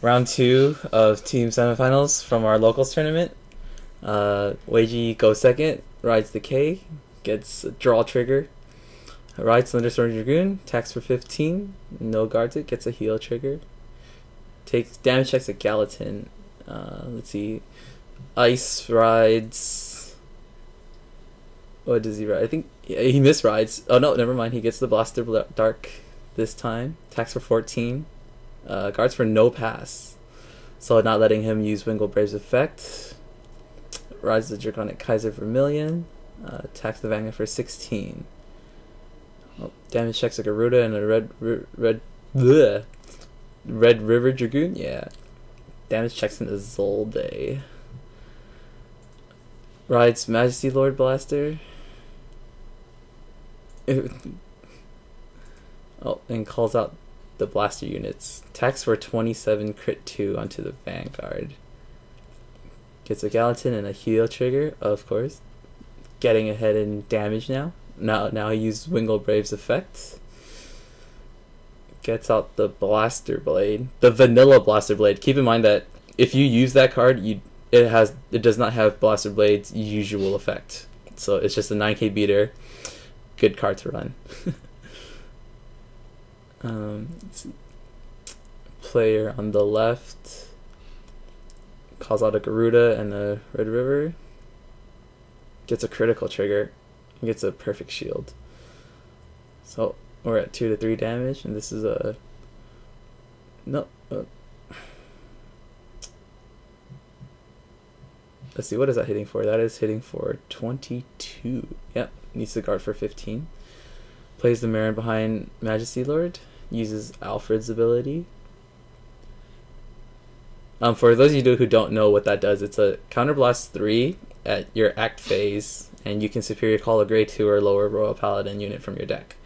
Round two of team semifinals from our locals tournament. Weiji goes second, rides the K, gets a draw trigger, rides Thunderstorm Dragoon, attacks for 15, no guards it, gets a heal trigger, takes damage checks at Gallatin. Let's see, Ice rides. What does he ride? I think he misrides. Oh no, never mind. He gets the Blaster Dark this time. Attacks for 14. Guards for no pass. So not letting him use Wingle Brave's effect. Rides the Draconic Kaiser Vermilion. Attacks the Vanguard for 16. Oh, damage checks a Garuda and a Red River Dragoon. Yeah. Damage checks in Zolde. Rides Majesty Lord Blaster. Oh, and calls out the blaster units. Attacks for 27, crit 2 onto the Vanguard. Gets a Gallatin and a heal trigger, of course. Getting ahead in damage now. Now he used Wingle Brave's effect. Gets out the Blaster Blade. The vanilla Blaster Blade. Keep in mind that if you use that card, it does not have Blaster Blade's usual effect. So it's just a 9k beater. Good card to run. Player on the left calls out a Garuda and a Red River. Gets a critical trigger. Gets a perfect shield. So we're at 2 to 3 damage, and this is a no. Let's see, what is that hitting for? That is hitting for 22. Yep, needs to guard for 15. Plays the Marin behind Majesty Lord. Uses Alfred's ability. For those of you who don't know what that does, it's a Counterblast 3 at your act phase, and you can Superior Call a Grade 2 or lower Royal Paladin unit from your deck.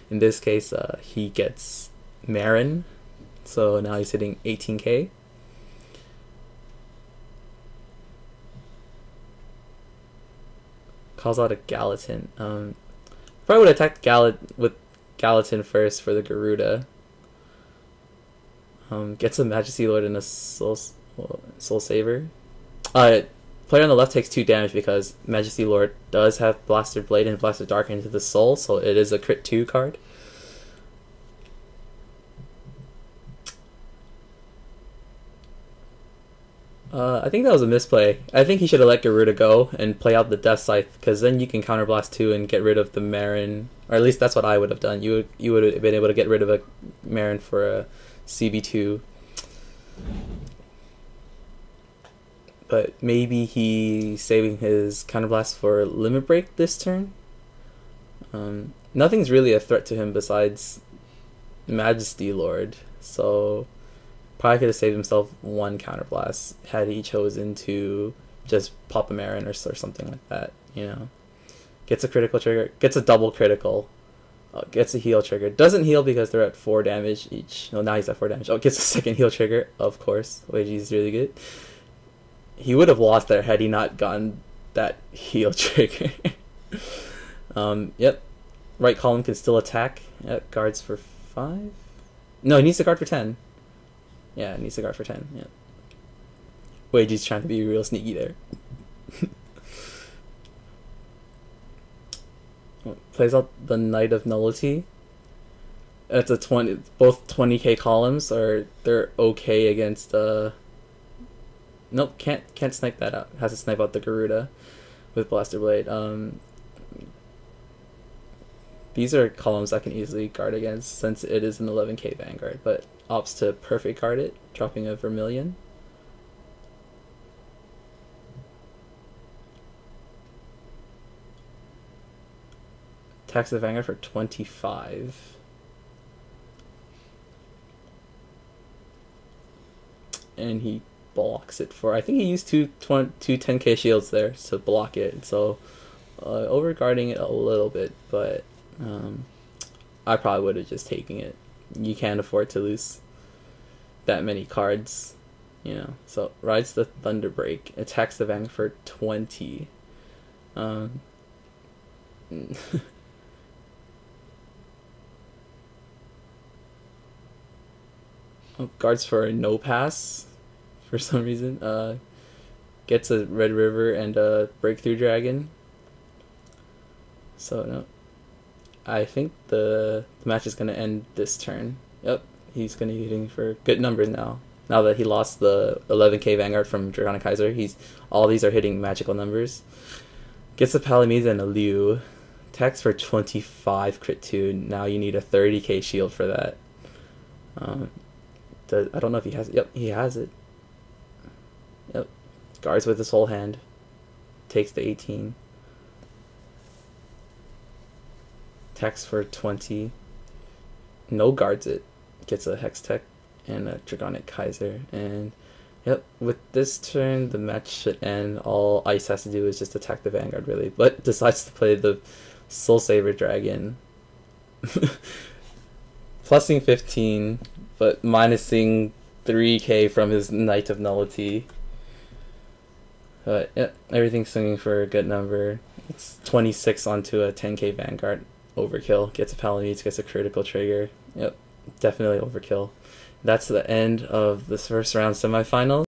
In this case, he gets Marin, so now he's hitting 18k. Calls out a Gallatin. Probably would attack with Gallatin first for the Garuda. Gets a Majesty Lord and a Soul Saver. Player on the left takes 2 damage because Majesty Lord does have Blaster Blade and Blaster Dark into the soul, so it is a crit 2 card. I think that was a misplay. I think he should have let Garuda go and play out the Death Scythe, because then you can Counterblast 2 and get rid of the Marin. Or at least that's what I would have done. You would have been able to get rid of a Marin for a CB2. But maybe he's saving his Counterblast for Limit Break this turn. Nothing's really a threat to him besides Majesty Lord. So probably could have saved himself 1 Counterblast had he chosen to just pop a Marin or something like that, you know. Gets a critical trigger, gets a double critical, gets a heal trigger. Doesn't heal because they're at 4 damage each. No, now he's at 4 damage. Oh, gets a second heal trigger, of course. Weiji's really good. He would have lost there had he not gotten that heal trigger. Yep. Right column can still attack. Yep, guards for 5. No, he needs to guard for 10. Yeah, it needs to guard for 10. Yeah. Weiji's trying to be real sneaky there. Plays out the Knight of Nullity. It's a 20. Both 20k columns they're okay against. Nope, can't snipe that out. Has to snipe out the Garuda with Blaster Blade. These are columns I can easily guard against since it is an 11k Vanguard, but opts to perfect guard it, dropping a Vermilion. Attacks the Vanguard for 25. And he blocks it for, I think he used two 10k shields there to block it, so overguarding it a little bit, but I probably would have just taken it. You can't afford to lose that many cards, you know. So rides the Thunderbreak, attacks the Vanguard for 20. Guards for no pass for some reason. Gets a Red River and a Breakthrough Dragon. So no, I think the match is gonna end this turn. Yep, he's gonna be hitting for good numbers now. Now that he lost the 11k Vanguard from Draconic Kaiser, all these are hitting magical numbers. Gets a Palamede and a Liu. Attacks for 25 crit 2. Now you need a 30k shield for that. I don't know if he has it. Yep, he has it. Yep. Guards with his whole hand. Takes the 18. Attacks for 20. No guards it. Gets a Hex Tech and a Draconic Kaiser. And yep, with this turn, the match should end. All Ice has to do is just attack the Vanguard, really. But decides to play the Soul Saber Dragon. Plusing 15, but minusing 3k from his Knight of Nullity. But yeah, everything's swinging for a good number. It's 26 onto a 10k Vanguard. Overkill. Gets a Palamede, gets a critical trigger. Yep, definitely overkill. That's the end of this first round semifinals.